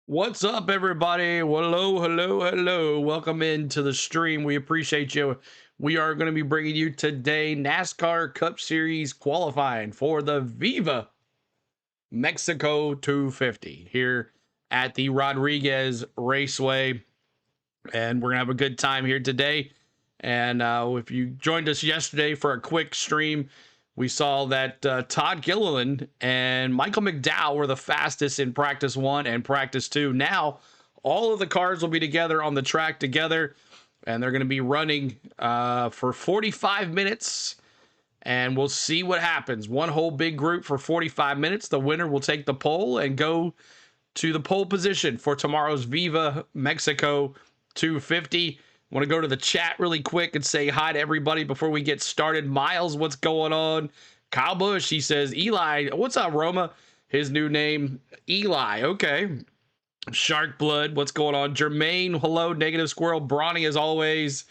What's up, everybody? Hello, hello, hello. Welcome into the stream. We appreciate you. We are going to be bringing you today NASCAR Cup Series qualifying for the VIVA Mexico 250 here at the Rodriguez Raceway. And we're going to have a good time here today. And if you joined us yesterday for a quick stream, we saw that Todd Gilliland and Michael McDowell were the fastest in practice 1 and practice 2. Now, all of the cars will be together on the track together, and they're going to be running for 45 minutes, and we'll see what happens. One whole big group for 45 minutes. The winner will take the pole and go to the pole position for tomorrow's Viva Mexico 250. Want to go to the chat really quick and say hi to everybody before we get started. Miles, what's going on? Kyle Bush, he says, Eli, what's up, Roma? His new name, Eli. Okay. Shark Blood, what's going on? Jermaine, hello. Negative Squirrel. Brawny, as always.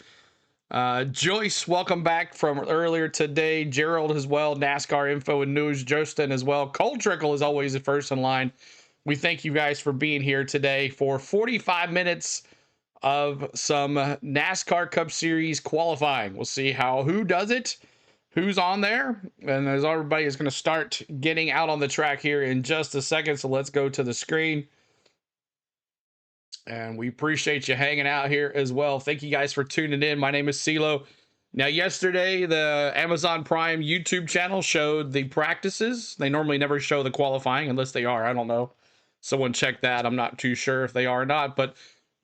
Joyce, welcome back from earlier today. Gerald as well. NASCAR info and news. Justin as well. Cold Trickle is always the first in line. We thank you guys for being here today for 45 minutes of some NASCAR Cup Series qualifying. We'll see who does it, who's on there, and as everybody is going to start getting out on the track here in just a second. So let's go to the screen. And we appreciate you hanging out here as well. Thank you guys for tuning in. My name is CeeLo. Now, yesterday, the Amazon Prime YouTube channel showed the practices. They normally never show the qualifying unless they are. I don't know. Someone check that. I'm not too sure if they are or not, but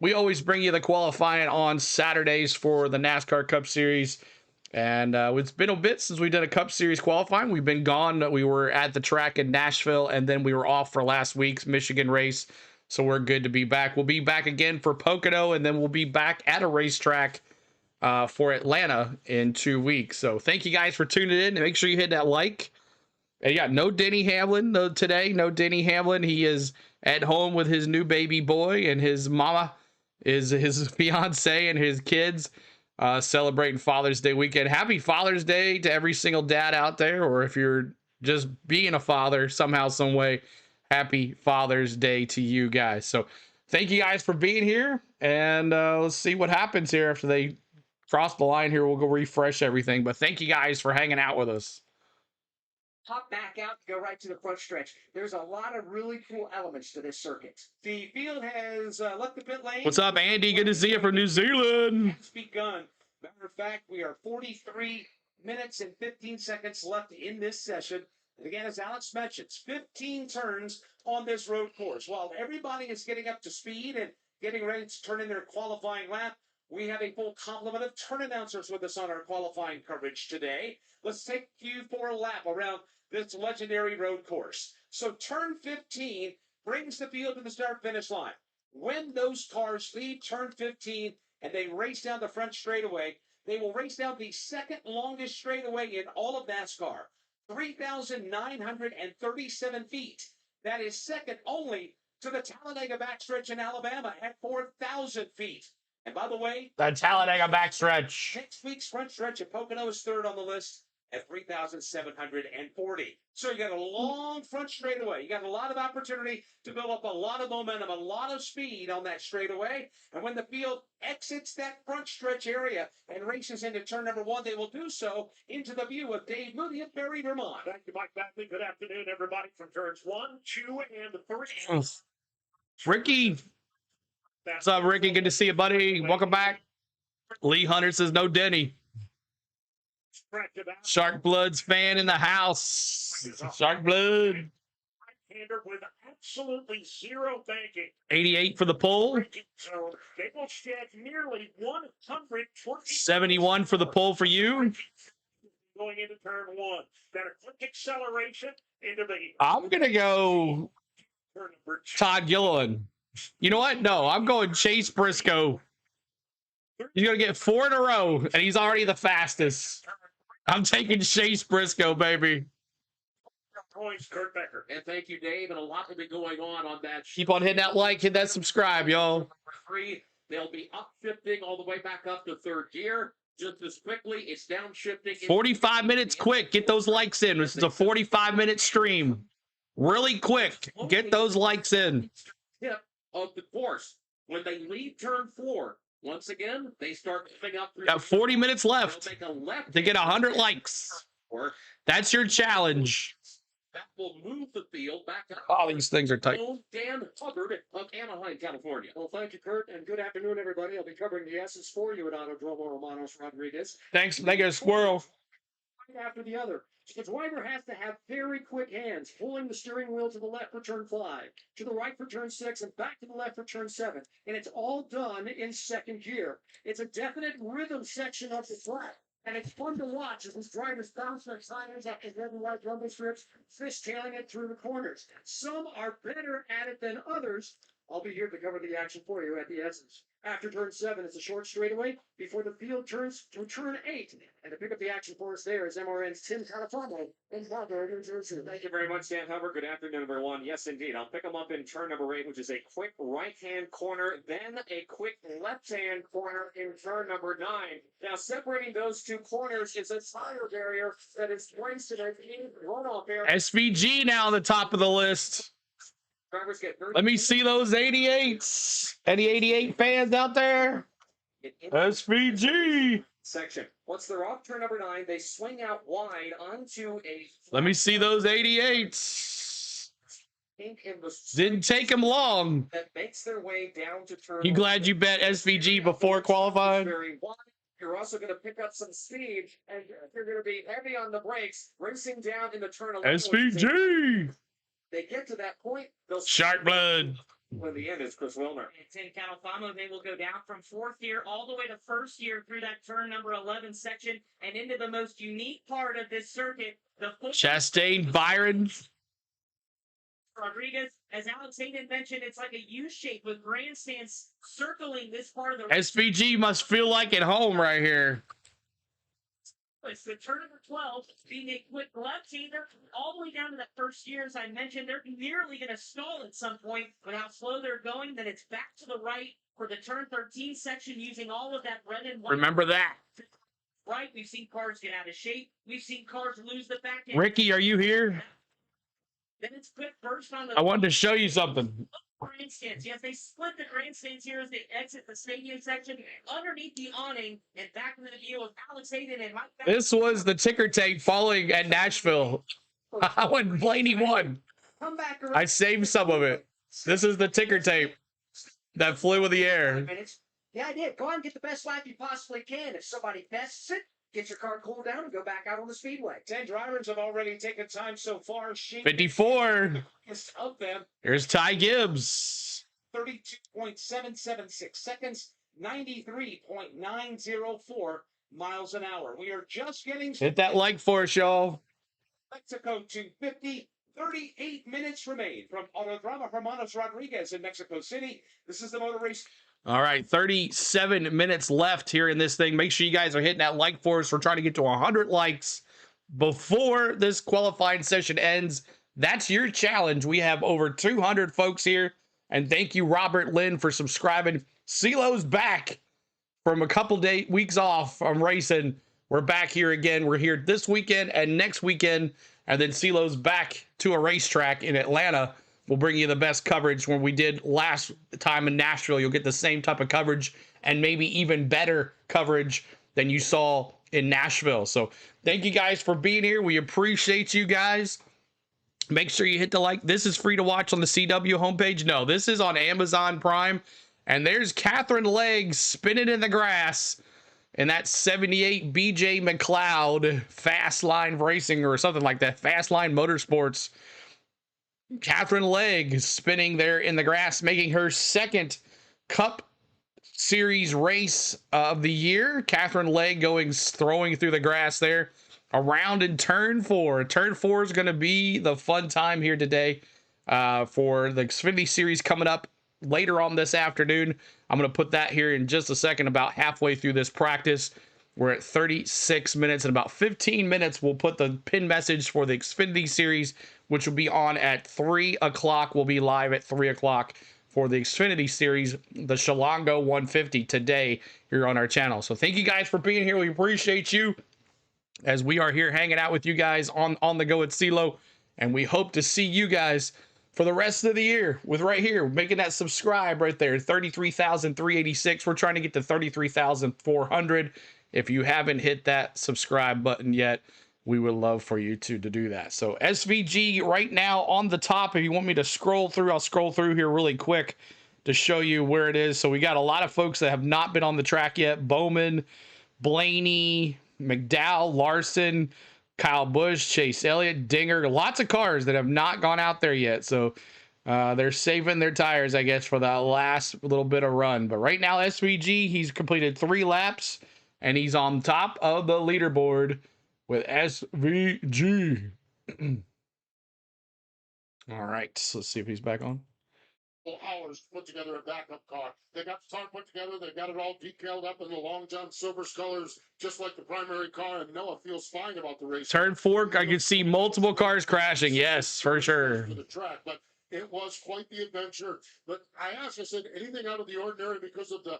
we always bring you the qualifying on Saturdays for the NASCAR Cup Series. And it's been a bit since we did a Cup Series qualifying. We've been gone. We were at the track in Nashville, and then we were off for last week's Michigan race. So we're good to be back. We'll be back again for Pocono, and then we'll be back at a racetrack for Atlanta in 2 weeks. So thank you guys for tuning in. Make sure you hit that like. And yeah, no Denny Hamlin today. No Denny Hamlin. He is at home with his new baby boy, and his mama is his fiance and his kids celebrating Father's Day weekend. Happy Father's Day to every single dad out there, or if you're just being a father somehow, some way, happy Father's Day to you guys. So thank you guys for being here, and let's see what happens here after they cross the line here. We'll go refresh everything, but thank you guys for hanging out with us. Hop back out, go right to the front stretch. There's a lot of really cool elements to this circuit. The field has left the pit lane. What's up, Andy? Good to see you from New Zealand. It's begun. Matter of fact, we are 43 minutes and 15 seconds left in this session. And again, as Alex mentioned, 15 turns on this road course. While everybody is getting up to speed and getting ready to turn in their qualifying lap, we have a full complement of turn announcers with us on our qualifying coverage today. Let's take you for a lap around this legendary road course. So turn 15 brings the field to the start-finish line. When those cars leave turn 15 and they race down the front straightaway, they will race down the second longest straightaway in all of NASCAR, 3,937 feet. That is second only to the Talladega backstretch in Alabama at 4,000 feet. And by the way, the Talladega backstretch. Next week's front stretch at Pocono is third on the list at 3,740. So you got a long front straightaway. You got a lot of opportunity to build up a lot of momentum, a lot of speed on that straightaway. And when the field exits that front stretch area and races into turn number 1, they will do so into the view of Dave Moody at Barrie, Vermont. Thank you, Mike Batley. Good afternoon, everybody, from turns 1, 2, and 3. Ricky. What's up, Ricky? Good to see you, buddy. Welcome back. Lee Hunter says no Denny. Shark Blood's fan in the house. Shark Blood. Right-hander with absolutely zero banking. 88 for the pole. So they will shed nearly 120. 71 for the pole for you. Going into turn 1. Then a quick acceleration into the. I'm going to go turn number 2. Todd Gilliland. You know what? No, I'm going Chase Briscoe. He's going to get 4 in a row, and he's already the fastest. I'm taking Chase Briscoe, baby. Kurt Becker. And thank you, Dave. And a lot will be going on that. Keep on hitting that like, hit that subscribe, y'all. Number 3, they'll be upshifting all the way back up to third gear. Just as quickly, it's downshifting. 45 minutes quick. Get those likes in. This is a 45-minute stream. Really quick. Get those likes in. Tip of the course. When they leave turn 4, once again, they start moving up. Got 40 minutes left They'll make a left to get 100 likes. That's your challenge. That will move the field back up. Oh, these things are tight. Dan Hubbard of Anaheim, California. Well, thank you, Kurt, and good afternoon, everybody. I'll be covering the S's for you at Autodromo Hermanos Rodríguez. Thanks, Mega Squirrel. One after the other. The driver has to have very quick hands, pulling the steering wheel to the left for turn 5, to the right for turn 6, and back to the left for turn 7. And it's all done in second gear. It's a definite rhythm section of the track. And it's fun to watch as these drivers bounce their tires up the red and white rumble strips, fishtailing it through the corners. Some are better at it than others. I'll be here to cover the action for you at the S's. After turn 7, it's a short straightaway before the field turns to turn 8. And to pick up the action for us there is MRN's Tim Califano in Calgary, New Jersey. Thank you very much, Dan Hubbard. Good afternoon, everyone. Yes, indeed. I'll pick them up in turn number 8, which is a quick right-hand corner, then a quick left-hand corner in turn number 9. Now, separating those two corners is a tire barrier that is placed in a runoff area. SVG now on the top of the list. Drivers get 30. Let me see those 88s. Any 88 fans out there? SVG. Section. Once they're off turn number 9, they swing out wide onto a. Let me see those 88s. Didn't take them long. That makes their way down to turn. You glad you bet SVG before qualifying? Very wide, You're also going to pick up some speed, and you're going to be heavy on the brakes, racing down in the turn 11. SVG! They get to that point, they'll Shark blood. when the end is Chris Wilner. And Qualifying, they will go down from fourth gear all the way to first gear through that turn number 11 section and into the most unique part of this circuit, the Chastain, Byron. Rodriguez. As Alex Hayden mentioned, it's like a U shape with grandstands circling this part of the SVG must feel like at home right here. It's the turn number 12 being a quick left-hander all the way down to that first gear. As I mentioned, they're nearly going to stall at some point, but how slow they're going. Then it's back to the right for the turn 13 section using all of that red and white. Remember that. Right, we've seen cars get out of shape. We've seen cars lose the back end. Ricky, are you here? Then it's quick burst on the I wanted to show you something. grandstands. Yes, they split the grandstands here as they exit the stadium section underneath the awning and back into the view of Alex Hayden and Mike. This was the ticker tape falling at Nashville when Blaney won. Come back I saved some of it. This is the ticker tape that flew in the air. minutes. The idea, go out and get the best lap you possibly can. If somebody pests it, get your car cooled down and go back out on the speedway. 10 drivers have already taken time so far. Shane 54. is of them. Here's Ty Gibbs. 32.776 seconds, 93.904 miles an hour. We are just getting Hit that like for us, y'all. Mexico 250. 38 minutes remain from Autódromo Hermanos Rodríguez in Mexico City. This is the motor race. All right, 37 minutes left here in this thing. Make sure you guys are hitting that like for us. We're trying to get to 100 likes before this qualifying session ends. That's your challenge. We have over 200 folks here. And thank you, Robert Lynn, for subscribing. CeeLo's back from a couple weeks off from racing. We're back here again. We're here this weekend and next weekend. And then CeeLo's back to a racetrack in Atlanta. We'll bring you the best coverage when we did last time in Nashville. You'll get the same type of coverage and maybe even better coverage than you saw in Nashville. So thank you guys for being here. We appreciate you guys. Make sure you hit the like. This is free to watch on the CW homepage. No, this is on Amazon Prime. And there's Catherine Leggs spinning in the grass in that 78 BJ McLeod Fast Line Racing or something like that. Fast Line Motorsports. Catherine Legg spinning there in the grass, making her second Cup Series race of the year. Catherine Legg throwing through the grass there around in turn 4. Turn 4 is going to be the fun time here today for the Xfinity Series coming up later on this afternoon. I'm going to put that here in just a second, about halfway through this practice. We're at 36 minutes. In about 15 minutes, we'll put the pin message for the Xfinity Series, which will be on at 3 o'clock. We'll be live at 3 o'clock for the Xfinity Series, the Shalongo 150 today here on our channel. So thank you guys for being here. We appreciate you as we are here hanging out with you guys on the go at CeeLo. And we hope to see you guys for the rest of the year with right here, making that subscribe right there, 33,386. We're trying to get to 33,400. If you haven't hit that subscribe button yet, we would love for you to do that. So SVG right now on the top. If you want me to scroll through, I'll scroll through here really quick to show you where it is. So we got a lot of folks that have not been on the track yet. Bowman, Blaney, McDowell, Larson, Kyle Busch, Chase Elliott, Dinger, lots of cars that have not gone out there yet. So they're saving their tires, I guess, for that last little bit of run. But right now, SVG, he's completed 3 laps, and he's on top of the leaderboard with SVG. All right, so let's see if he's back on. Hours put together a backup car. They got the car put together. They got it all decaled up in the Long John Silver colors, just like the primary car. And Noah feels fine about the race. Turn 4, I can see multiple cars crashing. Yes, for sure. For the track, but it was quite the adventure. But I asked, I said, anything out of the ordinary because of the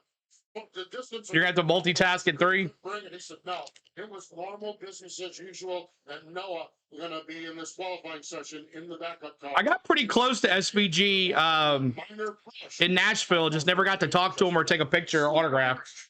distance? You're going to have to multitask at 3? Bring it. He said, no, it was normal business as usual. And Noah going to be in this qualifying session in the backup car. I got pretty close to SVG in Nashville. Just never got to talk to him or take a picture or autograph.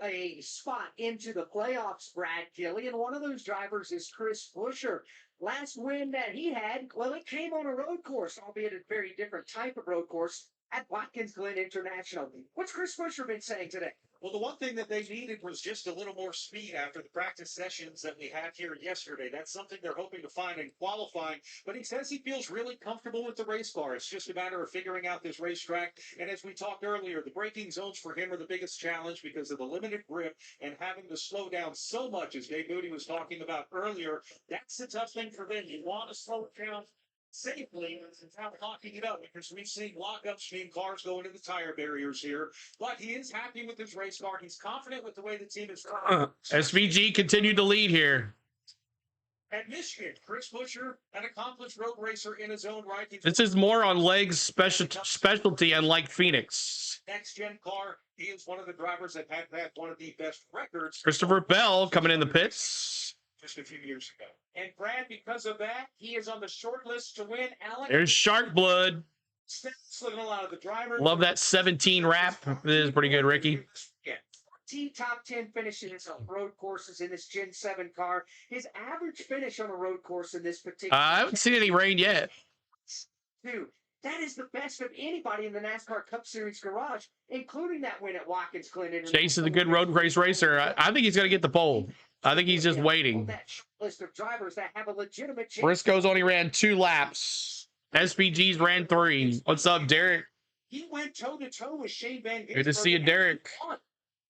A spot into the playoffs, Brad Gilly, and one of those drivers is Chris Buescher. Last win that he had, well, it came on a road course, albeit a very different type of road course at Watkins Glen International. What's Chris Buescher been saying today? Well, the one thing that they needed was just a little more speed after the practice sessions that we had here yesterday. That's something they're hoping to find in qualifying. But he says he feels really comfortable with the race car. It's just a matter of figuring out this racetrack. And as we talked earlier, the braking zones for him are the biggest challenge because of the limited grip and having to slow down so much, as Dave Moody was talking about earlier. That's the tough thing for them. You want to slow it down safely without locking it up, because we've seen lockups mean cars go into the tire barriers here. But he is happy with his race car. He's confident with the way the team is running. SVG continued to lead here. At Michigan, Chris Buescher, an accomplished road racer in his own right. This is more on legs specialty, unlike Phoenix. Next gen car. He is one of the drivers that had one of the best records. Christopher Bell coming in the pits just a few years ago. And Brad, because of that, he is on the short list to win. Alex. There's Shark Blood. Looking a lot of the drivers. Love that 17 wrap. It is pretty good, Ricky. Yeah. 14 top 10 finishes on road courses in this Gen 7 car. His average finish on a road course in this particular. I haven't seen any rain yet. Dude, that is the best of anybody in the NASCAR Cup Series garage, including that win at Watkins Glen. Chase is a good road race racer. I think he's going to get the pole. I think he's just waiting. That list of drivers that have a legitimate chance. Briscoe's only ran 2 laps. SVG's ran 3. What's up, Derek? He went toe-to-toe with Shane Van Gisbergen. Good to see you, Derek.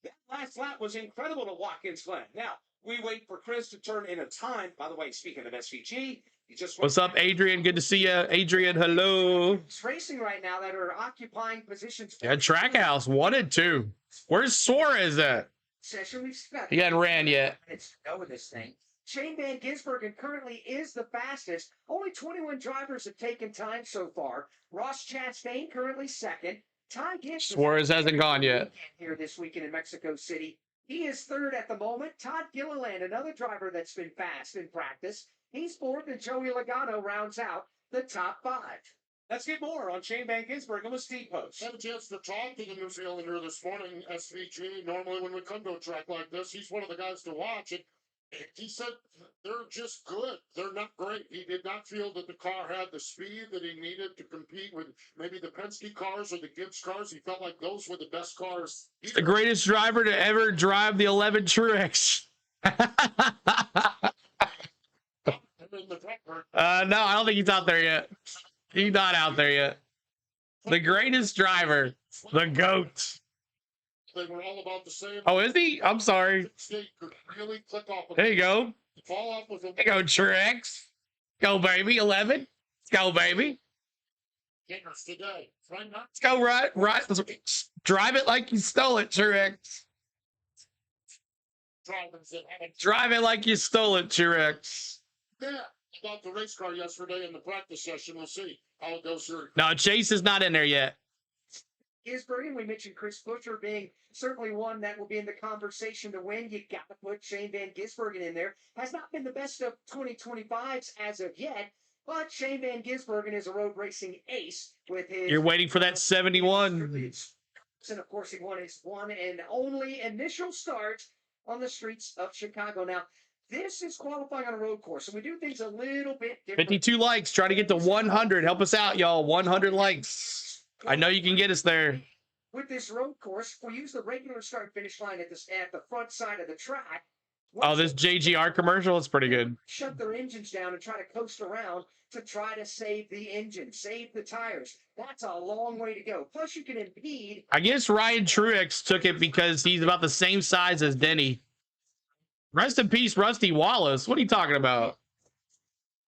That last lap was incredible to Watkins Glen. Now, we wait for Chris to turn in a time. By the way, speaking of SVG, he just what's up, Adrian? Good to see you. Adrian, hello. It's racing right now that are occupying positions. Yeah, Trackhouse 1 and 2. Where's Suarez at? Session we've got. He hadn't ran yet. It's go with this thing. Shane Van Gisbergen currently is the fastest. Only 21 drivers have taken time so far. Ross Chastain currently second. Ty Gibbs Suarez hasn't gone yet. Here this weekend in Mexico City. He is third at the moment. Todd Gilliland, another driver that's been fast in practice. He's fourth, and Joey Logano rounds out the top 5. Let's get more on Shane Van Gisbergen with Steve Post. Had a chance to talk to the New Zealander this morning, SVG. Normally when we come to a track like this, he's one of the guys to watch. And he said they're just good. They're not great. He did not feel that the car had the speed that he needed to compete with maybe the Penske cars or the Gibbs cars. He felt like those were the best cars. He's the greatest driver to ever drive the 11 Truex. No, I don't think he's out there yet. He's not out there yet. The greatest driver, the GOAT. They were all about the same. Oh, is he? I'm sorry. Could really click off. There you go. Fall off with There you go, Truex. Go, baby. 11. Let's go, baby. Today. Let's go, right. Let's drive it like you stole it, Truex. Drive it like you stole it, Truex. Yeah, about the race car yesterday in the practice session. We'll see how it goes here. No, Chase is not in there yet. Gisbergen, we mentioned Chris Buescher being certainly one that will be in the conversation to win. You got to put Shane Van Gisbergen in there. Has not been the best of 2025s as of yet, but Shane Van Gisbergen is a road racing ace with his. You're waiting for that 71. And of course, he won his one and only initial start on the streets of Chicago. Now, this is qualifying on a road course, and we do things a little bit different. 52 likes. Try to get to 100. Help us out, y'all. 100 likes. I know you can get us there. With this road course, we use the regular start-finish line at the front side of the track. Oh, this JGR commercial is pretty good. Shut their engines down and try to coast around to try to save the engine, save the tires. That's a long way to go. Plus, you can impede. I guess Ryan Truex took it because he's about the same size as Denny. Rest in peace, Rusty Wallace. What are you talking about?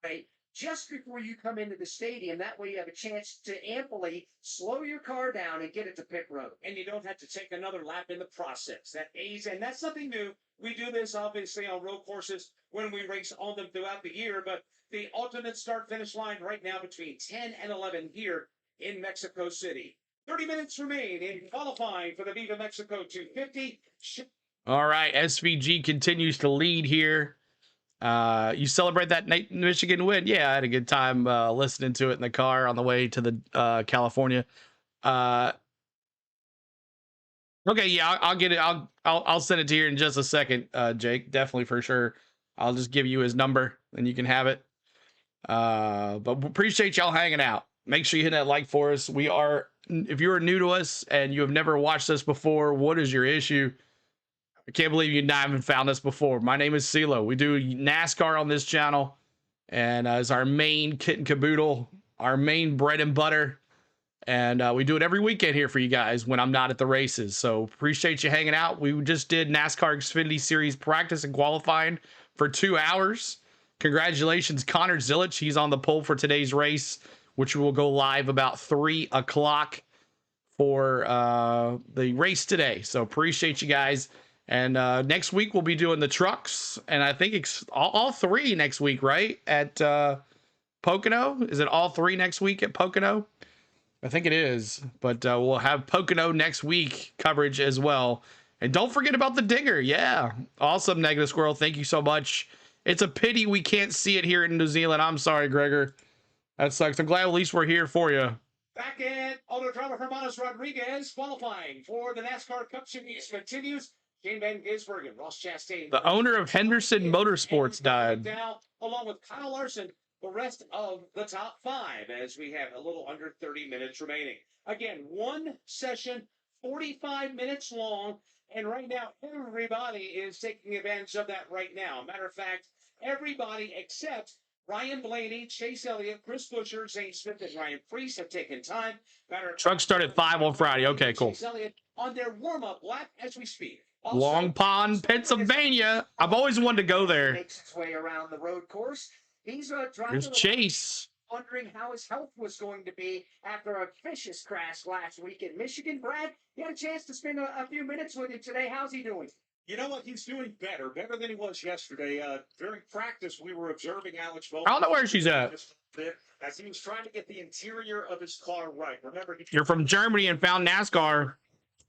Right. Just before you come into the stadium. That way you have a chance to amply slow your car down and get it to pit road. And you don't have to take another lap in the process. That aids, and that's something new. We do this, obviously, on road courses when we race on them throughout the year, but the alternate start-finish line right now between 10 and 11 here in Mexico City. 30 minutes remain in qualifying for the VIVA Mexico 250. All right, SVG continues to lead here. You celebrate that Michigan win? Yeah, I had a good time listening to it in the car on the way to the California. Okay, yeah, I'll get it. I'll send it to you in just a second, Jake. Definitely for sure. I'll just give you his number and you can have it. But appreciate y'all hanging out. Make sure you hit that like for us. We are if you are new to us and you have never watched us before, what is your issue? I can't believe you haven't found us before. My name is CeeLo. We do NASCAR on this channel, and it's our main kit and caboodle, our main bread and butter. And we do it every weekend here for you guys when I'm not at the races. So appreciate you hanging out. We just did NASCAR Xfinity Series practice and qualifying for 2 hours. Congratulations, Connor Zillich. He's on the pole for today's race, which will go live about 3 o'clock for the race today. So appreciate you guys. And next week we'll be doing the trucks. And I think it's all 3 next week, right? At Pocono? Is it all 3 next week at Pocono? I think it is, but we'll have Pocono next week coverage as well. And don't forget about the digger. Yeah. Awesome, Negative Squirrel. Thank you so much. It's a pity we can't see it here in New Zealand. I'm sorry, Gregor. That sucks. I'm glad at least we're here for you. Back at Autodromo Hermanos Rodríguez, qualifying for the NASCAR Cup Series continues. Shane Van Gisbergen, Ross Chastain. The owner of Henderson Motorsports died. Now, along with Kyle Larson, the rest of the top 5, as we have a little under 30 minutes remaining. Again, one session, 45 minutes long, and right now everybody is taking advantage of that right now. Matter of fact, everybody except Ryan Blaney, Chase Elliott, Chris Buescher, Zane Smith, and Ryan Preece have taken time. Truck started at 5 on Friday. Okay, cool. Chase Elliott on their warm-up lap as we speak. Also, Long Pond, Pennsylvania. I've always wanted to go there. Makes its way around the road course. He's There's Chase. Wondering how his health was going to be after a vicious crash last week in Michigan. Brad, you had a chance to spend a few minutes with him today. How's he doing? You know what? He's doing better than he was yesterday. During practice, we were observing VIVA. I don't know where she's at. As he was trying to get the interior of his car right. Remember, you're from Germany and found NASCAR.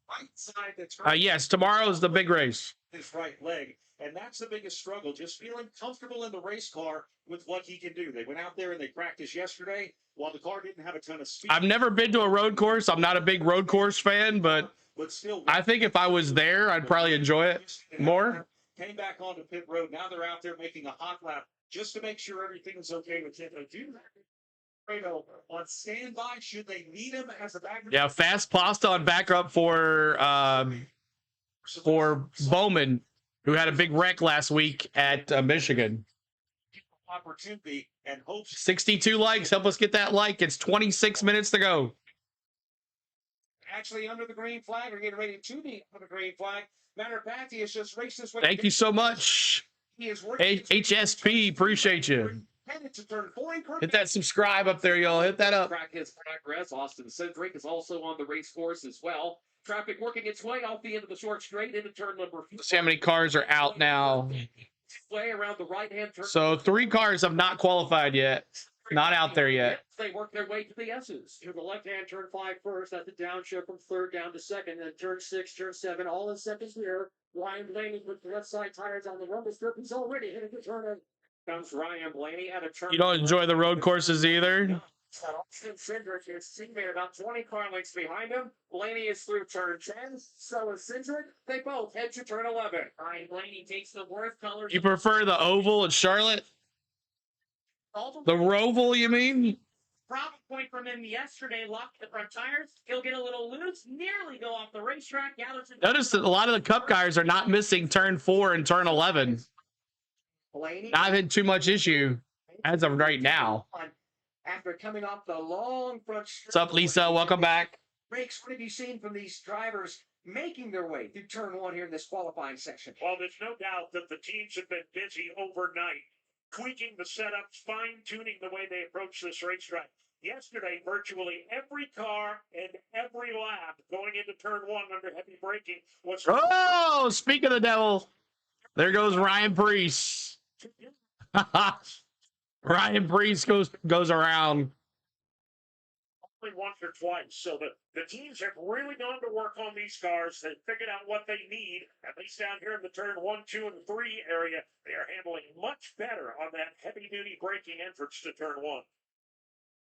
Right side that's yes, tomorrow's the big race. His right leg. And that's the biggest struggle, just feeling comfortable in the race car with what he can do. They went out there and they practiced yesterday while the car didn't have a ton of speed. I've never been to a road course. I'm not a big road course fan, but still, I think if I was there, I'd probably enjoy it more. Came back onto pit road. Now they're out there making a hot lap just to make sure everything is okay with him. On standby, should they need him as a backup? Yeah, Fast Pasta on backup for Bowman, who had a big wreck last week at Michigan. Opportunity and hope. 62 likes. Help us get that like. It's 26 minutes to go. Actually, under the green flag, or getting ready to be under the green flag. Matter of fact, he has just raced his way. Thank you so much. He is HSP, appreciate you. Hit that subscribe up there, y'all. Hit that up. Track his progress. Austin Cindric is also on the race course as well. Traffic working its way off the end of the short straight into turn number 4. Let's see how many cars are out now. Way around the right-hand turn. So 3 cars have not qualified yet. Not out there yet. They work their way to the S's. To the left-hand turn 5 first. That's a downshift from 3rd down to 2nd. Then turn 6, turn 7, all in 2nd gear. Ryan Blaney with the left side tires on the rumble strip. He's already hitting the turn. Comes Ryan Blaney at a turn. You don't enjoy the road courses either? Austin Cindric is teammate about 20 car lengths behind him. Blaney is through turn 10. So is Cindric. They both head to turn 11. Ryan Blaney takes the worst colors. You prefer the oval at Charlotte? The Roval, you mean? Problem point from him yesterday, locked the front tires. He'll get a little loose, nearly go off the racetrack. Notice that a lot of the Cup guys are not missing turn 4 and turn 11. Not had too much issue as of right now. After coming off the long front straight. What's up, Lisa? Welcome back. Breaks, what have you seen from these drivers making their way through turn 1 here in this qualifying section? Well, there's no doubt that the teams have been busy overnight, tweaking the setups, fine-tuning the way they approach this racetrack. Yesterday, virtually every car and every lap going into turn 1 under heavy braking was... Oh, speak of the devil. There goes Ryan Preece. Ryan Preece goes around. Only once or twice. So the teams have really gone to work on these cars. They've figured out what they need, at least down here in the turn 1, 2, and 3 area. They are handling much better on that heavy-duty braking entrance to turn 1.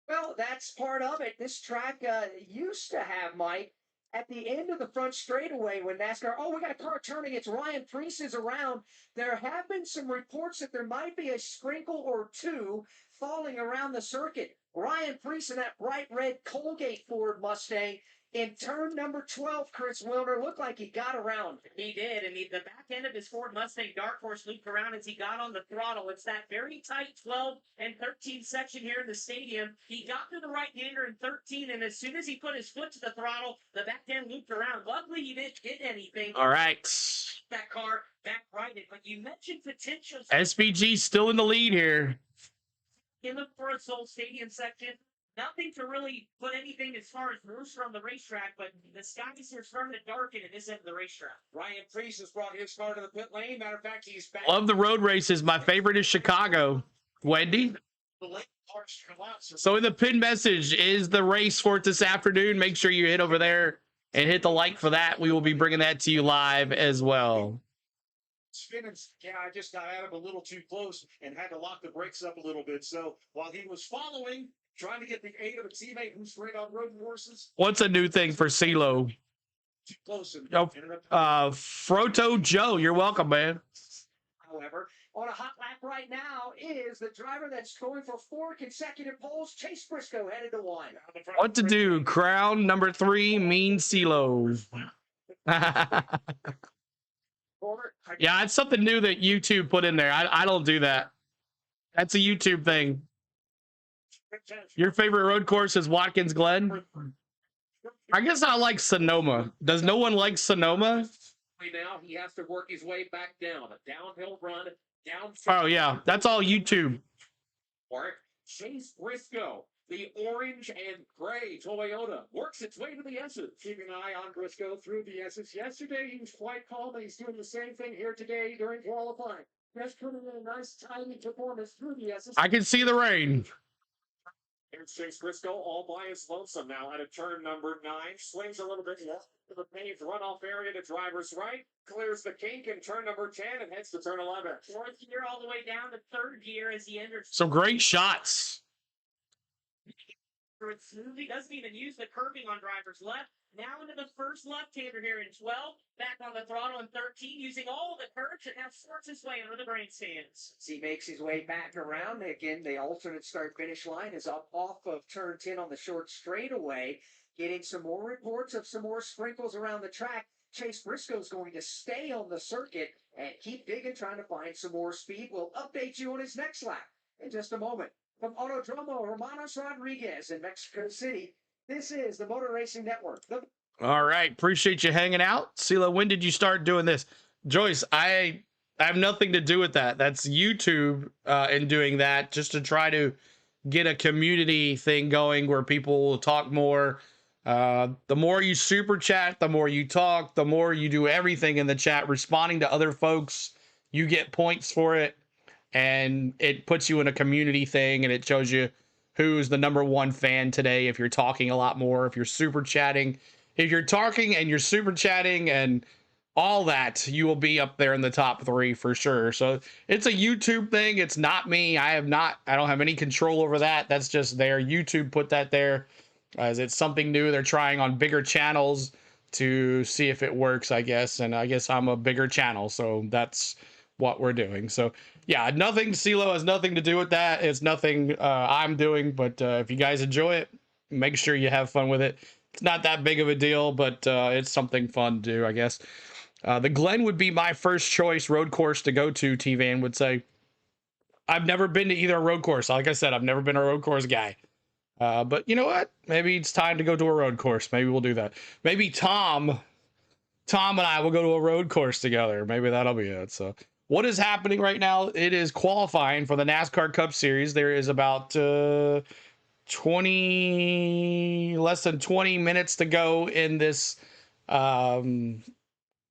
Well, that's part of it. This track used to have, Mike, at the end of the front straightaway when NASCAR, we got a car turning, it's Ryan Preece is around. There have been some reports that there might be a sprinkle or 2 falling around the circuit. Ryan Priest in that bright red Colgate Ford Mustang. In turn number 12, Chris Wilner looked like he got around. He did, and the back end of his Ford Mustang Dark Horse looped around as he got on the throttle. It's that very tight 12 and 13 section here in the stadium. He got through the right-hander in 13, and as soon as he put his foot to the throttle, the back end looped around. Luckily, he didn't hit anything. All right. That car back righted, but you mentioned potential. SVG still in the lead here. In the Forest Soul Stadium section, nothing to really put anything as far as rooster on the racetrack, but the skies are starting to darken at this end of the racetrack. Ryan Priest has brought his car to the pit lane. Matter of fact, he's back. Love the road races. My favorite is Chicago. Wendy? So in the pin message is the race for it this afternoon. Make sure you hit over there and hit the like for that. We will be bringing that to you live as well. Spinning. Yeah, I just got at him a little too close and had to lock the brakes up a little bit. So while he was following, trying to get the aid of a teammate who's great on road courses. What's a new thing for CeeLo? Too close. And Froto Joe, you're welcome, man. However, on a hot lap right now is the driver that's going for 4 consecutive poles, Chase Briscoe, headed to 1. What to do? Crown number 3, mean CeeLo. Yeah, it's something new that YouTube put in there. I don't do that. That's a YouTube thing. Your favorite road course is Watkins Glen? I guess I like Sonoma. Does no one like Sonoma? Now he has to work his way back down. A downhill run, down. Oh, yeah. That's all YouTube. Chase Briscoe, the orange and gray Toyota, works its way to the S's. Keeping an eye on Briscoe through the S's. Yesterday, he was quite calm, and he's doing the same thing here today during qualifying. Just putting in a nice, tiny performance through the S's. I can see the rain. Here's Chase Briscoe all by his lonesome now at a turn number 9. Swings a little bit left to the paved runoff area to driver's right. Clears the kink in turn number 10 and heads to turn 11. 4th gear all the way down to 3rd gear as he enters. Some great shots. He doesn't even use the curbing on driver's left. Now into the first left-hander here in 12. Back on the throttle in 13, using all the curves and now sorts his way under the grandstands. As he makes his way back around, again, the alternate start-finish line is up off of turn 10 on the short straightaway. Getting some more reports of some more sprinkles around the track. Chase Briscoe's going to stay on the circuit and keep digging, trying to find some more speed. We'll update you on his next lap in just a moment. From Autodromo Hermanos Rodríguez in Mexico City, this is the Motor Racing Network. All right. Appreciate you hanging out. CeeLo, when did you start doing this? Joyce, I have nothing to do with that. That's YouTube and doing that just to try to get a community thing going where people will talk more. The more you super chat, the more you talk, the more you do everything in the chat, responding to other folks, you get points for it. And it puts you in a community thing, and it shows you who's the #1 fan today. If you're talking a lot more, if you're super chatting, if you're talking and you're super chatting and all that, you will be up there in the top 3 for sure. So it's a YouTube thing. It's not me. I don't have any control over that. That's just there. YouTube put that there as it's something new. They're trying on bigger channels to see if it works, I guess. And I guess I'm a bigger channel, so that's what we're doing. So yeah, nothing. CeeLo has nothing to do with that. It's nothing I'm doing, but if you guys enjoy it, make sure you have fun with it. It's not that big of a deal, but it's something fun to do, I guess. The Glen would be my first choice road course to go to, T-Van would say. I've never been to either road course. Like I said, I've never been a road course guy. But you know what? Maybe it's time to go to a road course. Maybe we'll do that. Maybe Tom and I will go to a road course together. Maybe that'll be it. So what is happening right now? It is qualifying for the NASCAR Cup Series. There is about less than 20 minutes to go in this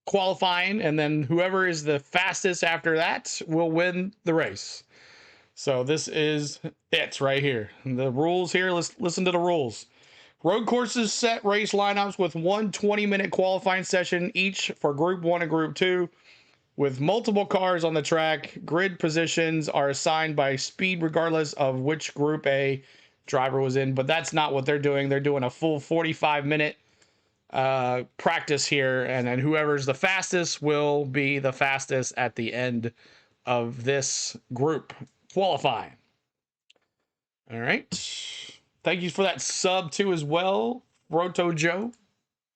qualifying, and then whoever is the fastest after that will win the race. So this is it right here. The rules here, let's listen to the rules. Road courses set race lineups with 1 20-minute qualifying session each for Group 1 and Group 2. With multiple cars on the track, grid positions are assigned by speed regardless of which Group A driver was in. But that's not what they're doing. They're doing a full 45-minute practice here. And then whoever's the fastest will be the fastest at the end of this group qualifying. All right. Thank you for that sub too as well, Roto Joe.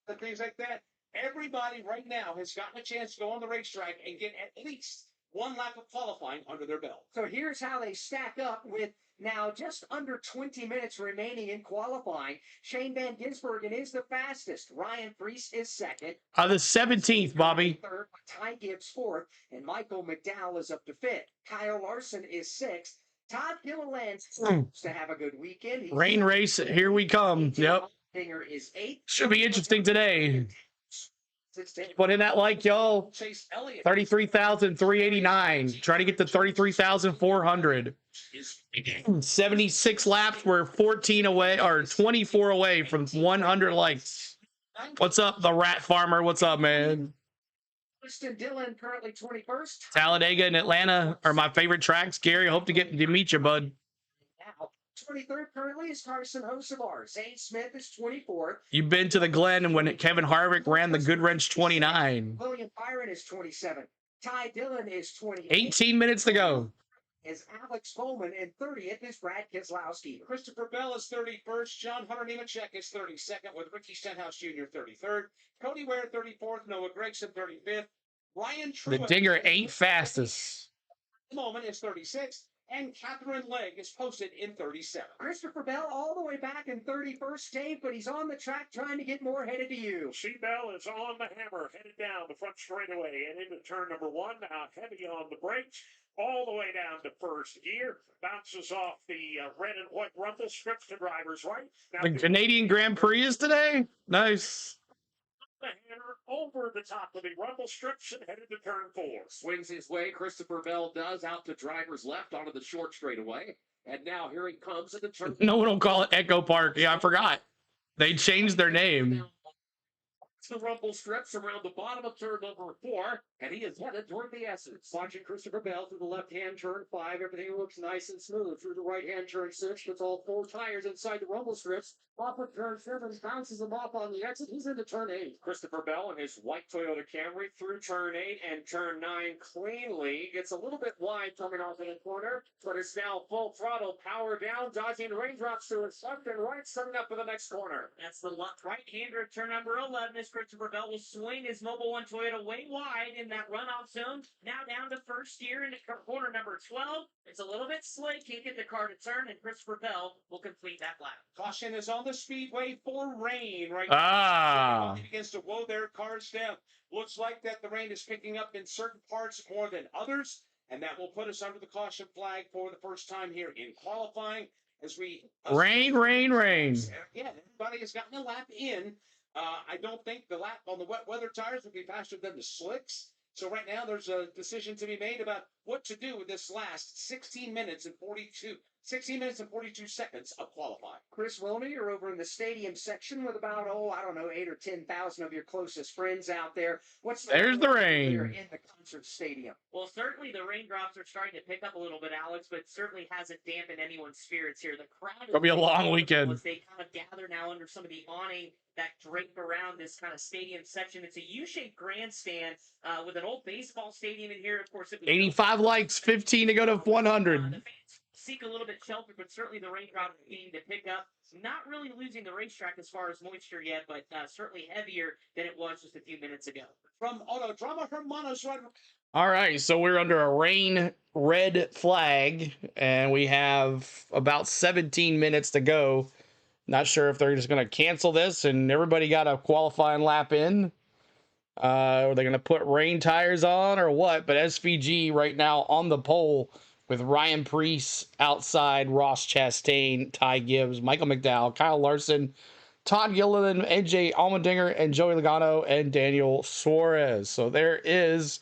And things like that. Everybody right now has gotten a chance to go on the racetrack and get at least one lap of qualifying under their belt. So here's how they stack up with now just under 20 minutes remaining in qualifying. Shane Van Gisbergen is the fastest. Ryan Preece is second. The 17th, Bobby. Third, Ty Gibbs fourth, and Michael McDowell is up to fifth. Kyle Larson is sixth. Todd Gilliland to have a good weekend. Rain race, here we come. Yep. Dinger is eighth. Should be interesting today. Put in that like, y'all. Chase Elliott. 33,389. Try to get to 33,400. 76 laps. We're 14 away or 24 away from 100 likes. What's up, the Rat Farmer? What's up, man? Kristen Dillon currently 21st. Talladega and Atlanta are my favorite tracks. Gary, I hope to get to meet you, bud. Now, 23rd currently is Carson Hocevar. Zane Smith is 24th. You've been to the Glen when Kevin Harvick ran the Goodwrench 29. William Byron is 27th. Ty Dillon is 28th. 18 minutes to go. Is Alex Bowman, and 30th is Brad Keselowski. Christopher Bell is 31st. John Hunter Nemechek is 32nd, with Ricky Stenhouse Jr. 33rd. Cody Ware 34th. Noah Gragson 35th. Ryan The Truex. Dinger ain't fastest. At the moment is 36th. And Catherine Legg is posted in 37th. Christopher Bell all the way back in 31st, Dave, but he's on the track trying to get more headed to you. She Bell is on the hammer, headed down the front straightaway and into turn number one. Now heavy on the brakes, all the way down to first gear. Bounces off the red and white rumble strips to driver's right. Now The Canadian Grand Prix is today? Nice. the hammer over the top of the rumble strips and headed to turn four. Swings his way. Christopher Bell does out to driver's left onto the short straightaway. And now here he comes at the turn. No one will call it Echo Park. Yeah, I forgot. They changed their name. The rumble strips around the bottom of turn number 4, and he is headed toward the S's. Watching Christopher Bell through the left-hand turn 5, everything looks nice and smooth. Through the right-hand turn 6, puts all 4 tires inside the rumble strips. Off of turn 7, bounces them off on the exit. He's into turn 8. Christopher Bell in his white Toyota Camry through turn 8 and turn 9 cleanly. Gets a little bit wide coming off in the corner, but it's now full throttle, power down, dodging raindrops to his left and right, setting up for the next corner. That's the right-hander at turn number 11. As Christopher Bell will swing his Mobile One Toyota way wide in that runoff zone. Now down to first gear into corner number 12. It's a little bit slick. Can't get the car to turn, and Christopher Bell will complete that lap. Caution is on the speedway for rain right Ah. now. It begins to woe their cars down. Looks like that the rain is picking up in certain parts more than others, and that will put us under the caution flag for the first time here in qualifying. As we Rain, rain, rain. Yeah, everybody has gotten a lap in. I don't think the lap on the wet weather tires will be faster than the slicks. So right now there's a decision to be made about what to do with this last 16 minutes and 42 seconds of qualifying. Chris Wilner, you're over in the stadium section with about, 8 or 10,000 of your closest friends out there. There's the rain. Here in the concert stadium? Well, certainly the raindrops are starting to pick up a little bit, Alex, but it certainly hasn't dampened anyone's spirits here. The crowd is It'll be a long weekend. as they kind of gather now under some of the awning that drape around this kind of stadium section. It's a U-shaped grandstand with an old baseball stadium in here. Of course, 85 likes, 15 to go to 100. The fans seek a little bit shelter, but certainly the raindrops are beginning to pick up. Not really losing the racetrack as far as moisture yet, but certainly heavier than it was just a few minutes ago. From Autodromo Hermanos Rodríguez. All right, so we're under a rain red flag, and we have about 17 minutes to go. Not sure if they're just going to cancel this and everybody got a qualifying lap in. Are they going to put rain tires on or what? But SVG right now on the pole with Ryan Preece outside, Ross Chastain, Ty Gibbs, Michael McDowell, Kyle Larson, Todd Gilliland, AJ Allmendinger, and Joey Logano, and Daniel Suarez. So there is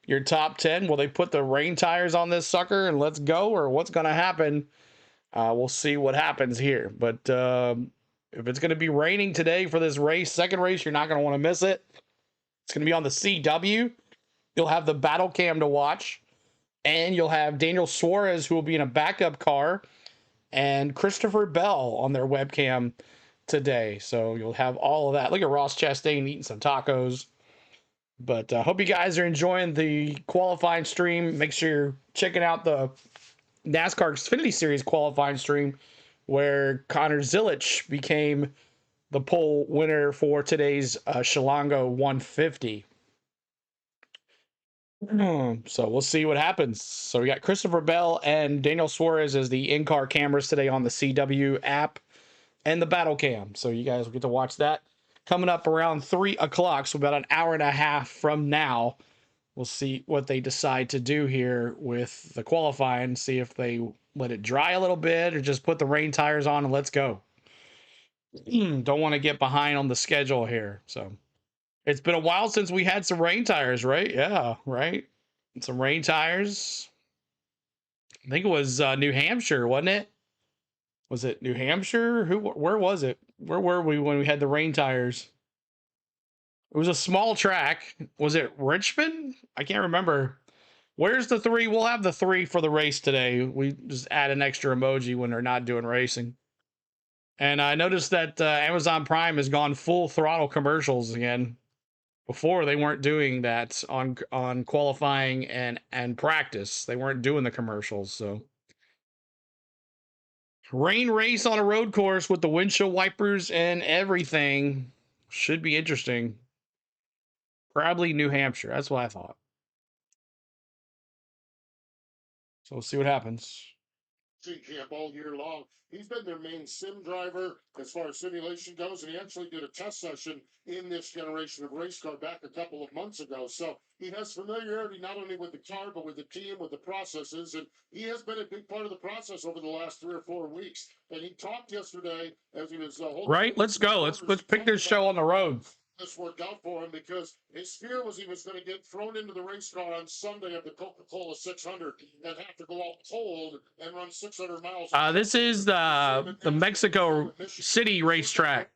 your top 10. Will they put the rain tires on this sucker and let's go, or what's going to happen? We'll see what happens here. But if it's going to be raining today for this race, second race, you're not going to want to miss it. It's going to be on the CW. You'll have the battle cam to watch. And you'll have Daniel Suarez, who will be in a backup car, and Christopher Bell on their webcam today. So you'll have all of that. Look at Ross Chastain eating some tacos. But I hope you guys are enjoying the qualifying stream. Make sure you're checking out the NASCAR Xfinity Series qualifying stream where Connor Zilich became the pole winner for today's Chilango 150. So we'll see what happens. So we got Christopher Bell and Daniel Suarez as the in-car cameras today on the CW app and the battle cam. So you guys will get to watch that coming up around 3 o'clock. So about an hour and a half from now, we'll see what they decide to do here with the qualifying. See if they let it dry a little bit or just put the rain tires on and let's go. Don't want to get behind on the schedule here. So it's been a while since we had some rain tires, right? Yeah, right. Some rain tires. I think it was New Hampshire, wasn't it? Was it New Hampshire? Where was it? Where were we when we had the rain tires? It was a small track. Was it Richmond? I can't remember. Where's the 3? We'll have the 3 for the race today. We just add an extra emoji when they're not doing racing. And I noticed that Amazon Prime has gone full throttle commercials again. Before they weren't doing that on qualifying and practice. They weren't doing the commercials. So rain race on a road course with the windshield wipers and everything should be interesting. Probably New Hampshire. That's what I thought. So we'll see what happens. Camp all year long. He's been their main sim driver as far as simulation goes, and he actually did a test session in this generation of race car back a couple of months ago. So he has familiarity not only with the car, but with the team, with the processes, and he has been a big part of the process over the last 3 or 4 weeks. And he talked yesterday as he was holding. Right, let's go. Let's pick this show on the road. This worked out for him because his fear was he was going to get thrown into the race car on Sunday at the Coca-Cola 600 and have to go out cold and run 600 miles. This is the Mexico City racetrack.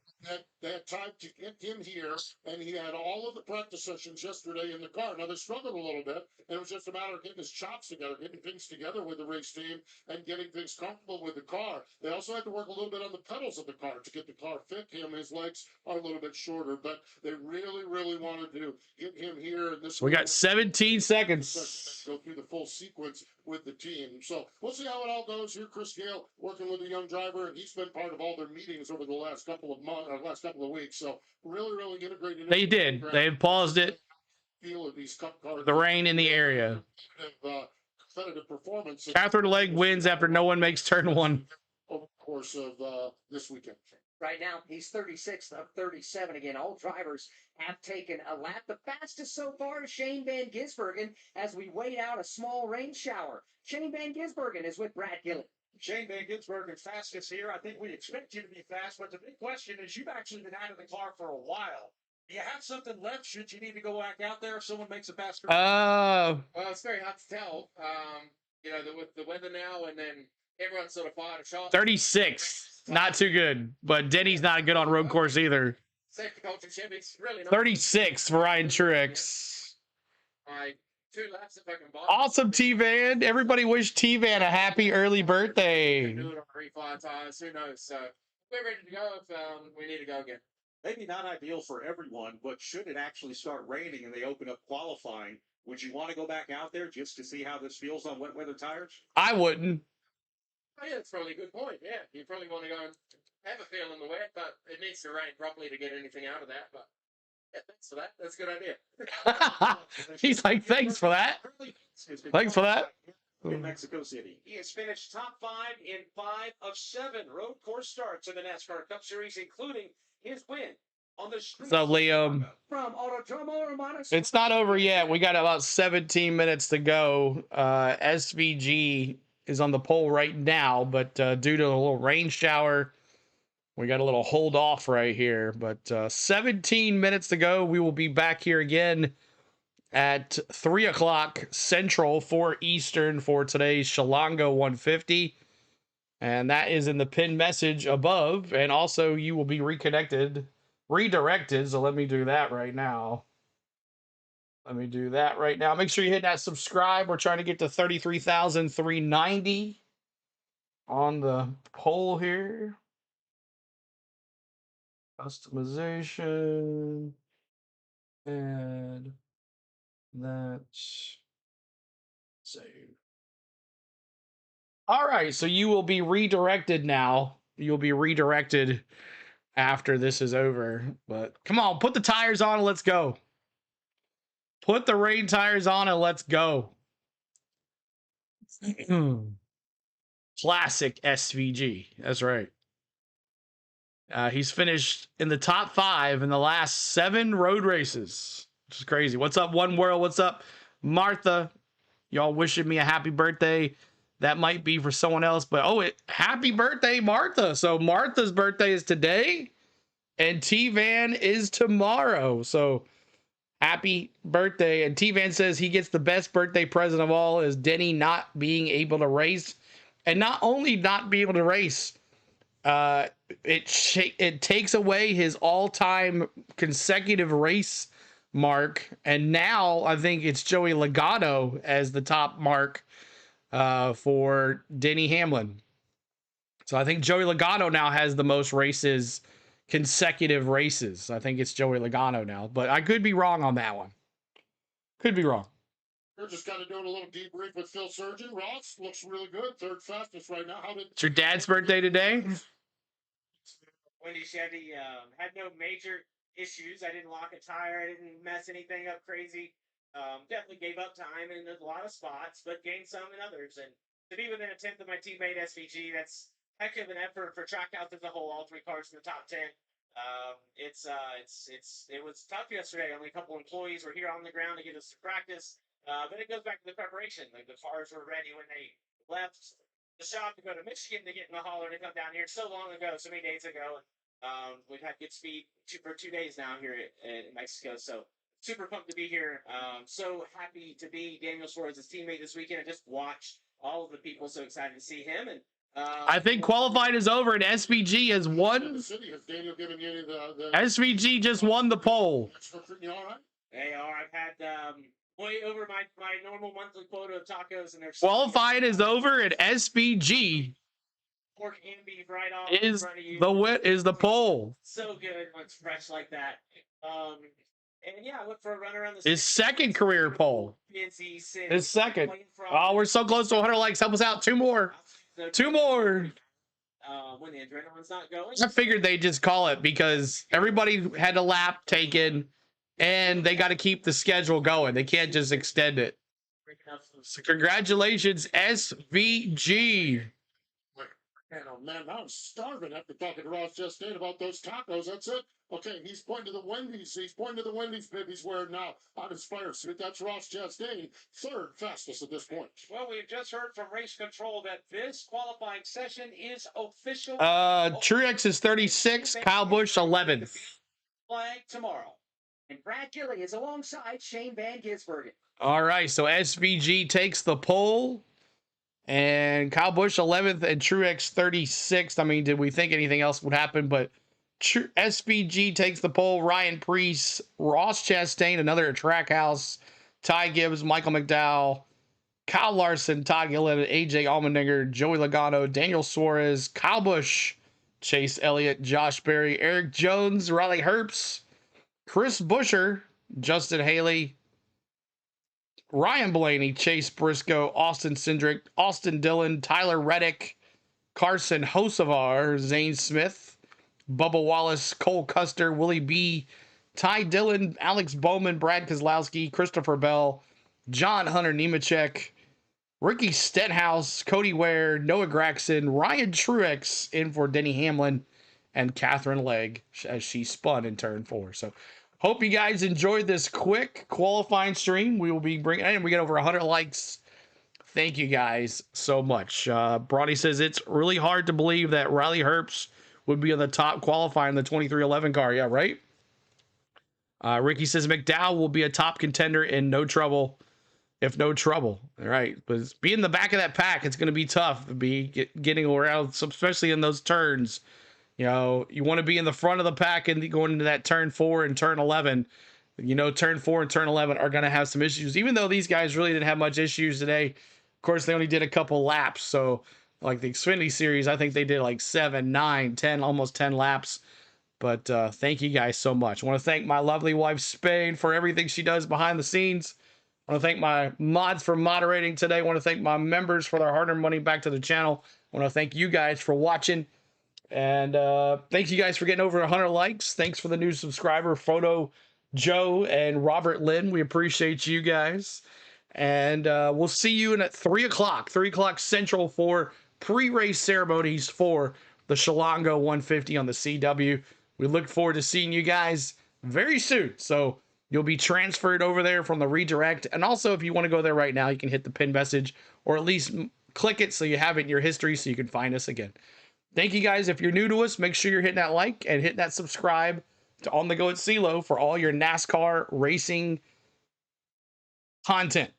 They had time to get him here, and he had all of the practice sessions yesterday in the car. Now, they struggled a little bit, and it was just a matter of getting his chops together, getting things together with the race team, and getting things comfortable with the car. They also had to work a little bit on the pedals of the car to get the car fit him. His legs are a little bit shorter, but they really, really wanted to get him here. And this we got 17 seconds. Go through the full sequence with the team. So we'll see how it all goes here. Chris Gale working with a young driver, and he's been part of all their meetings over the last couple of months, or last couple of weeks. So really, really integrated. They did. They've paused it. Feel of these cup cars. The rain in the area. Competitive performance. Catherine Legg wins after no one makes turn 1. Over the course of this weekend. Right now, he's 36th of 37 again. All drivers have taken a lap. The fastest so far is Shane Van Gisbergen as we wait out a small rain shower. Shane Van Gisbergen is with Brad Gillett. Shane Van Gisbergen fastest here. I think we expect you to be fast, but the big question is you've actually been out of the car for a while. Do you have something left should you need to go back out there if someone makes a faster? Well, it's very hard to tell. With the weather now, and then everyone's sort of fired a shot. 36. Not too good, but Denny's not good on road course either. Safety culture Chevy's really not. 36 for Ryan Truex. 2 laps if I can buy. Awesome, T-Van. Everybody wish T-Van a happy early birthday. Do it on refire tires. Who knows? So we're ready to go if we need to go again. Maybe not ideal for everyone, but should it actually start raining and they open up qualifying, would you want to go back out there just to see how this feels on wet weather tires? I wouldn't. Oh, yeah, that's probably a good point. Yeah, you probably want to go and have a feel in the wet, but it needs to rain properly to get anything out of that. But yeah, thanks for that. That's a good idea. He's like, thanks for that. Thanks for that. In Mexico City. He has finished top 5 in 5 of 7 road course starts in the NASCAR Cup Series, including his win on the street. So, Liam, From Autodromo Hermanos. it's not over yet. We got about 17 minutes to go. SVG is on the pole right now, but due to a little rain shower, we got a little hold off right here. But 17 minutes to go. We will be back here again at 3 o'clock Central, 4 Eastern for today's Chilango 150. And that is in the pinned message above. And also you will be redirected. So let me do that right now. Make sure you hit that subscribe. We're trying to get to 33,390 on the poll here. Customization. Add that. Save. All right, so you will be redirected now you'll be redirected after this is over. But come on, put the tires on and let's go. Put the rain tires on and let's go. Classic SVG. That's right. He's finished in the top 5 in the last 7 road races, which is crazy. What's up, One World? What's up, Martha? Y'all wishing me a happy birthday. That might be for someone else, but happy birthday, Martha. So Martha's birthday is today and T-Van is tomorrow. So happy birthday. And T-Van says he gets the best birthday present of all is Denny not being able to race. And not only not being able to race, it takes away his all-time consecutive race mark, and now I think it's Joey Logano as the top mark for Denny Hamlin. So I think Joey Logano now has the most races, consecutive races. I think it's Joey Logano now, but I could be wrong on that one. Could be wrong. We're just kind of doing a little debrief with Phil Surgeon. Ross looks really good, 3rd fastest right now. It's your dad's birthday today? Wendy Chevy had no major issues. I didn't lock a tire. I didn't mess anything up crazy. Definitely gave up time in a lot of spots, but gained some in others. And to be within a tenth of my teammate SVG, that's heck of an effort for Trackhouse as a whole. All 3 cars in the top 10. It was tough yesterday. Only a couple employees were here on the ground to get us to practice. But it goes back to the preparation. Like the cars were ready when they left the shop to go to Michigan to get in the hauler to come down here so long ago, so many days ago. We've had good speed for 2 days now here in Mexico. So super pumped to be here. So happy to be Daniel Suarez's teammate this weekend. I just watched all of the people. So excited to see him. And I think qualifying is over and SVG has won. Has Daniel given you the SVG just won the pole. You all right? They are. I've had way over my normal monthly quota of tacos, and they're Qualifying is over and SVG pork and beef right off is in front of you. is the pole. So good when it's fresh like that. And yeah, I went for a run around the His second career pole. PNC City. His second. Oh, we're so close to 100 likes. Help us out. 2 more. 2 more. When the adrenaline's not going. I figured they'd just call it because everybody had a lap taken and they got to keep the schedule going. They can't just extend it. So congratulations, SVG. Oh man, now I'm starving after talking to Ross just about those tacos. That's it. Okay, he's pointing to the Wendy's. He's pointing to the Wendy's bib he's wearing now on his fire suit. That's Ross Chastain, 3rd fastest at this point. Well, we've just heard from race control that this qualifying session is official. Truex is 36, Kyle Busch 11th. Flag tomorrow. And Brad Gilly is alongside Shane Van Gisbergen. All right, so SVG takes the pole. And Kyle Busch 11th and Truex 36th. I mean, did we think anything else would happen? But SVG takes the pole. Ryan Preece, Ross Chastain, another Trackhouse, Ty Gibbs, Michael McDowell, Kyle Larson, Todd Gillett, AJ Allmendinger, Joey Logano, Daniel Suarez, Kyle Busch, Chase Elliott, Josh Berry, Eric Jones, Riley Herbst, Chris Buescher, Justin Haley, Ryan Blaney, Chase Briscoe, Austin Cindric, Austin Dillon, Tyler Reddick, Carson Hocevar, Zane Smith, Bubba Wallace, Cole Custer, Willie B, Ty Dillon, Alex Bowman, Brad Keselowski, Christopher Bell, John Hunter Nemechek, Ricky Stenhouse, Cody Ware, Noah Gragson, Ryan Truex in for Denny Hamlin, and Catherine Legg as she spun in turn 4. So hope you guys enjoyed this quick qualifying stream. We will be bringing, and we get over 100 likes. Thank you guys so much. Bronny says it's really hard to believe that Riley Herbst would be on the top qualifying the 2311 car. Yeah, right? Ricky says McDowell will be a top contender in no trouble, if no trouble. All right. But being in the back of that pack, it's going to be tough to be getting around, especially in those turns. You know, you want to be in the front of the pack and going into that turn 4 and turn 11. You know, turn 4 and turn 11 are going to have some issues, even though these guys really didn't have much issues today. Of course, they only did a couple laps. So, like the Xfinity Series, I think they did like 7, 9, 10, almost 10 laps. But thank you guys so much. I want to thank my lovely wife, Spain, for everything she does behind the scenes. I want to thank my mods for moderating today. I want to thank my members for their hard-earned money back to the channel. I want to thank you guys for watching. And thank you guys for getting over 100 likes. Thanks for the new subscriber, Photo Joe and Robert Lynn. We appreciate you guys. And we'll see you in at 3 o'clock, 3 o'clock Central for pre-race ceremonies for the Shalongo 150 on the CW. We look forward to seeing you guys very soon. So you'll be transferred over there from the redirect. And also, if you want to go there right now, you can hit the pin message or at least click it so you have it in your history so you can find us again. Thank you guys. If you're new to us, make sure you're hitting that like and hitting that subscribe to On the Go at CeeLo for all your NASCAR racing content.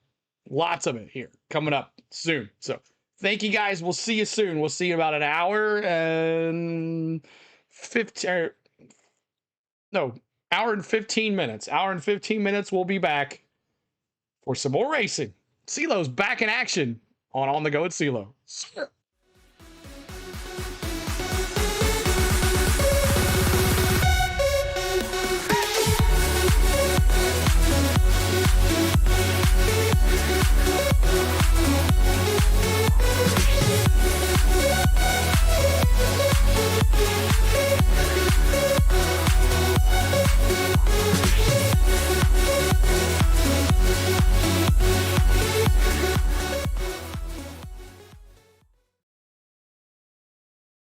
Lots of it here coming up soon. So thank you guys. We'll see you soon. We'll see you in about an hour and 15. No, hour and 15 minutes. Hour and 15 minutes. We'll be back for some more racing. CeeLo's back in action on the Go at CeeLo. See ya.